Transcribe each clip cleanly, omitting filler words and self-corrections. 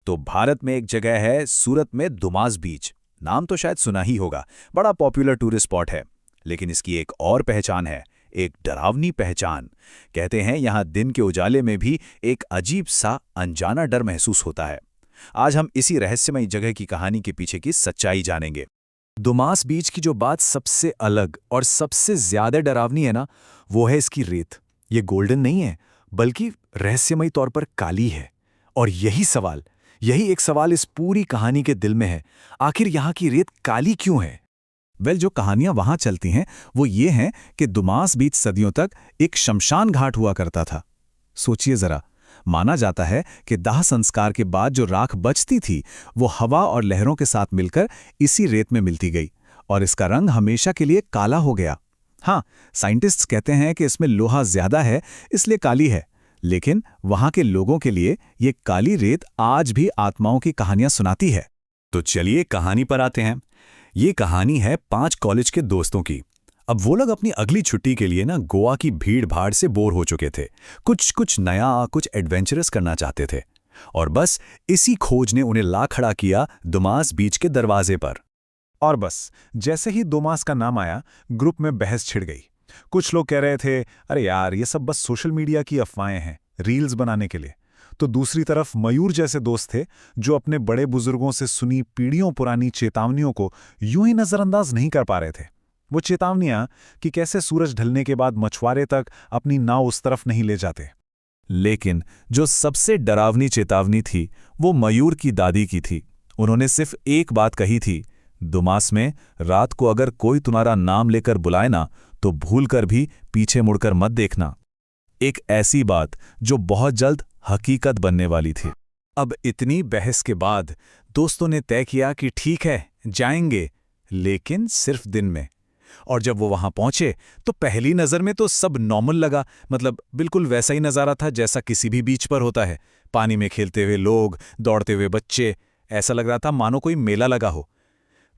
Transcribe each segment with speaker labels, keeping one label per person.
Speaker 1: तो भारत में एक जगह है सूरत में दुमास बीच। नाम तो शायद सुना ही होगा, बड़ा पॉपुलर टूरिस्ट स्पॉट है। लेकिन इसकी एक और पहचान है, एक डरावनी पहचान। कहते हैं यहाँ दिन के उजाले में भी एक अजीब सा अनजाना डर महसूस होता है। आज हम इसी रहस्यमयी जगह की कहानी के पीछे की सच्चाई जानेंगे। दुमास बीच की जो बात सबसे अलग और सबसे ज्यादा डरावनी है ना, वो है इसकी रेत। ये गोल्डन नहीं है, बल्कि रहस्यमयी तौर पर काली है। और यही एक सवाल इस पूरी कहानी के दिल में है। आखिर यहाँ की रेत काली क्यों है? जो कहानियां वहां चलती हैं वो ये हैं कि दुमास बीच सदियों तक एक शमशान घाट हुआ करता था। सोचिए जरा, माना जाता है कि दाह संस्कार के बाद जो राख बचती थी वो हवा और लहरों के साथ मिलकर इसी रेत में मिलती गई और इसका रंग हमेशा के लिए काला हो गया। हाँ, साइंटिस्ट्स कहते हैं कि इसमें लोहा ज्यादा है इसलिए काली है, लेकिन वहां के लोगों के लिए ये काली रेत आज भी आत्माओं की कहानियां सुनाती है। तो चलिए कहानी पर आते हैं। ये कहानी है 5 कॉलेज के दोस्तों की। अब वो लोग अपनी अगली छुट्टी के लिए गोवा की भीड़ भाड़ से बोर हो चुके थे। कुछ नया, कुछ एडवेंचरस करना चाहते थे। और बस इसी खोज ने उन्हें ला खड़ा किया दुमास बीच के दरवाजे पर। और बस जैसे ही दुमास का नाम आया, ग्रुप में बहस छिड़ गई। कुछ लोग कह रहे थे, अरे यार ये सब बस सोशल मीडिया की अफवाहें हैं, रील्स बनाने के लिए। तो दूसरी तरफ मयूर जैसे दोस्त थे जो अपने बड़े बुजुर्गों से सुनी पीढ़ियों पुरानी चेतावनियों को यूं ही नजरअंदाज नहीं कर पा रहे थे। वो चेतावनियां कि कैसे सूरज ढलने के बाद मछुआरे तक अपनी नाव उस तरफ नहीं ले जाते। लेकिन जो सबसे डरावनी चेतावनी थी वो मयूर की दादी की थी। उन्होंने सिर्फ एक बात कही थी, दुमास में रात को अगर कोई तुम्हारा नाम लेकर बुलाए ना तो भूलकर भी पीछे मुड़कर मत देखना। एक ऐसी बात जो बहुत जल्द हकीकत बनने वाली थी। अब इतनी बहस के बाद दोस्तों ने तय किया कि ठीक है, जाएंगे, लेकिन सिर्फ दिन में। और जब वो वहां पहुंचे तो पहली नजर में तो सब नॉर्मल लगा। मतलब बिल्कुल वैसा ही नजारा था जैसा किसी भी बीच पर होता है। पानी में खेलते हुए लोग, दौड़ते हुए बच्चे, ऐसा लग रहा था मानो कोई मेला लगा हो।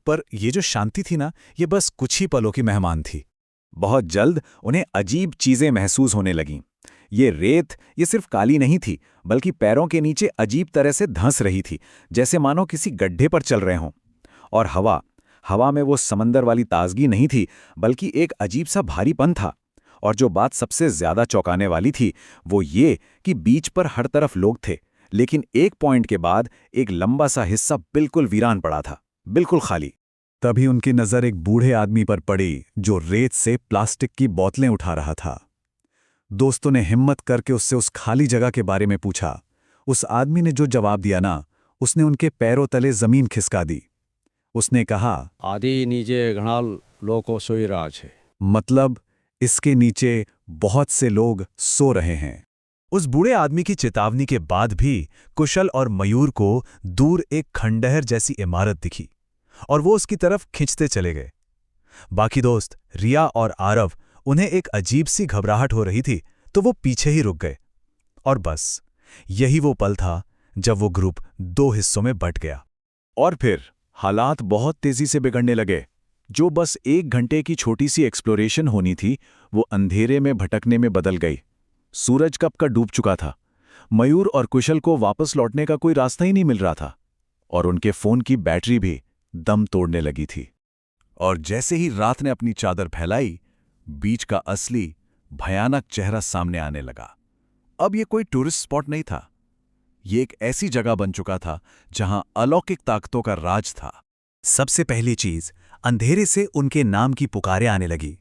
Speaker 1: पर ये जो शांति थी ना, ये बस कुछ ही पलों की मेहमान थी। बहुत जल्द उन्हें अजीब चीजें महसूस होने लगीं। ये रेत ये सिर्फ काली नहीं थी, बल्कि पैरों के नीचे अजीब तरह से धंस रही थी, जैसे मानो किसी गड्ढे पर चल रहे हों। और हवा में वो समंदर वाली ताजगी नहीं थी, बल्कि एक अजीब सा भारीपन था। और जो बात सबसे ज्यादा चौंकाने वाली थी वो ये कि बीच पर हर तरफ लोग थे, लेकिन एक पॉइंट के बाद एक लंबा सा हिस्सा बिल्कुल वीरान पड़ा था, बिल्कुल खाली। तभी उनकी नजर एक बूढ़े आदमी पर पड़ी जो रेत से प्लास्टिक की बोतलें उठा रहा था। दोस्तों ने हिम्मत करके उससे उस खाली जगह के बारे में पूछा। उस आदमी ने जो जवाब दिया ना, उसने उनके पैरों तले जमीन खिसका दी। उसने कहा,
Speaker 2: आदि नीचे घना लोको सोई राज है।
Speaker 1: मतलब इसके नीचे बहुत से लोग सो रहे हैं। उस बूढ़े आदमी की चेतावनी के बाद भी कुशल और मयूर को दूर एक खंडहर जैसी इमारत दिखी और वो उसकी तरफ खिंचते चले गए। बाकी दोस्त रिया और आरव, उन्हें एक अजीब सी घबराहट हो रही थी तो वो पीछे ही रुक गए। और बस यही वो पल था जब वो ग्रुप 2 हिस्सों में बंट गया। और फिर हालात बहुत तेजी से बिगड़ने लगे। जो बस 1 घंटे की छोटी सी एक्सप्लोरेशन होनी थी वो अंधेरे में भटकने में बदल गई। सूरज कब का डूब चुका था। मयूर और कुशल को वापस लौटने का कोई रास्ता ही नहीं मिल रहा था और उनके फोन की बैटरी भी दम तोड़ने लगी थी। और जैसे ही रात ने अपनी चादर फैलाई, बीच का असली भयानक चेहरा सामने आने लगा। अब ये कोई टूरिस्ट स्पॉट नहीं था, ये एक ऐसी जगह बन चुका था जहां अलौकिक ताकतों का राज था। सबसे पहली चीज, अंधेरे से उनके नाम की पुकारें आने लगी।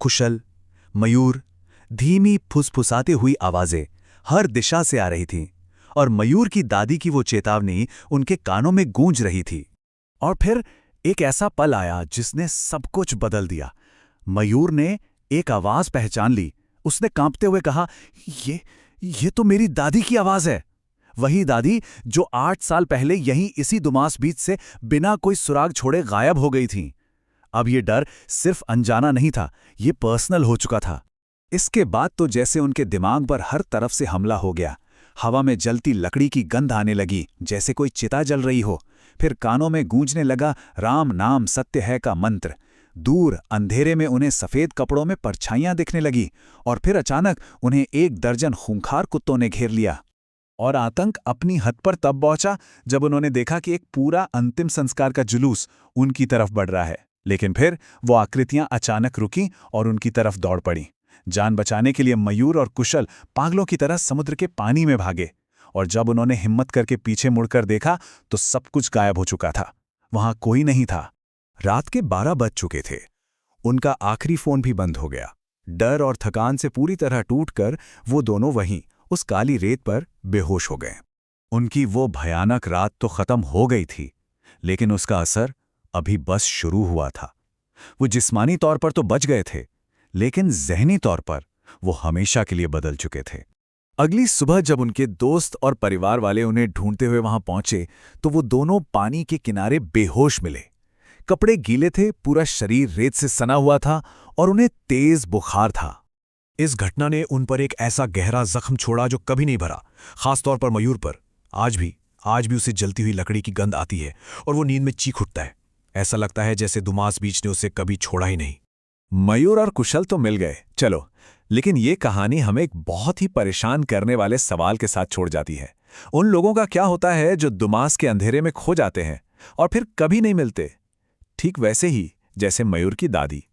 Speaker 1: कुशल, मयूर, धीमी फुसफुसाती हुई आवाजें हर दिशा से आ रही थीं और मयूर की दादी की वो चेतावनी उनके कानों में गूंज रही थी। और फिर एक ऐसा पल आया जिसने सब कुछ बदल दिया। मयूर ने एक आवाज पहचान ली। उसने कांपते हुए कहा, ये तो मेरी दादी की आवाज है। वही दादी जो 8 साल पहले यहीं इसी दुमास बीच से बिना कोई सुराग छोड़े गायब हो गई थीं। अब ये डर सिर्फ अनजाना नहीं था, ये पर्सनल हो चुका था। इसके बाद तो जैसे उनके दिमाग पर हर तरफ से हमला हो गया। हवा में जलती लकड़ी की गंध आने लगी जैसे कोई चिता जल रही हो। फिर कानों में गूंजने लगा राम नाम सत्य है का मंत्र। दूर अंधेरे में उन्हें सफेद कपड़ों में परछाइयां दिखने लगी और फिर अचानक उन्हें 1 दर्जन खूंखार कुत्तों ने घेर लिया। और आतंक अपनी हद पर तब पहुंचा जब उन्होंने देखा कि एक पूरा अंतिम संस्कार का जुलूस उनकी तरफ बढ़ रहा है। लेकिन फिर वो आकृतियां अचानक रुकीं और उनकी तरफ दौड़ पड़ीं। जान बचाने के लिए मयूर और कुशल पागलों की तरह समुद्र के पानी में भागे, और जब उन्होंने हिम्मत करके पीछे मुड़कर देखा तो सब कुछ गायब हो चुका था। वहां कोई नहीं था। रात के 12 बज चुके थे। उनका आखिरी फोन भी बंद हो गया। डर और थकान से पूरी तरह टूटकर वो दोनों वहीं उस काली रेत पर बेहोश हो गए। उनकी वो भयानक रात तो खत्म हो गई थी, लेकिन उसका असर अभी बस शुरू हुआ था। वो जिस्मानी तौर पर तो बच गए थे, लेकिन ज़हनी तौर पर वो हमेशा के लिए बदल चुके थे। अगली सुबह जब उनके दोस्त और परिवार वाले उन्हें ढूंढते हुए वहां पहुंचे तो वो दोनों पानी के किनारे बेहोश मिले। कपड़े गीले थे, पूरा शरीर रेत से सना हुआ था और उन्हें तेज बुखार था। इस घटना ने उन पर एक ऐसा गहरा जख्म छोड़ा जो कभी नहीं भरा, खासतौर पर मयूर पर। आज भी उसे जलती हुई लकड़ी की गंध आती है और वो नींद में चीख उठता है। ऐसा लगता है जैसे दुमास बीच ने उसे कभी छोड़ा ही नहीं। मयूर और कुशल तो मिल गए, चलो, लेकिन ये कहानी हमें एक बहुत ही परेशान करने वाले सवाल के साथ छोड़ जाती है। उन लोगों का क्या होता है जो दुमास के अंधेरे में खो जाते हैं और फिर कभी नहीं मिलते? ठीक वैसे ही जैसे मयूर की दादी।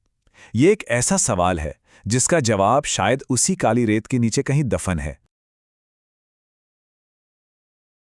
Speaker 1: ये एक ऐसा सवाल है जिसका जवाब शायद उसी काली रेत के नीचे कहीं दफन है।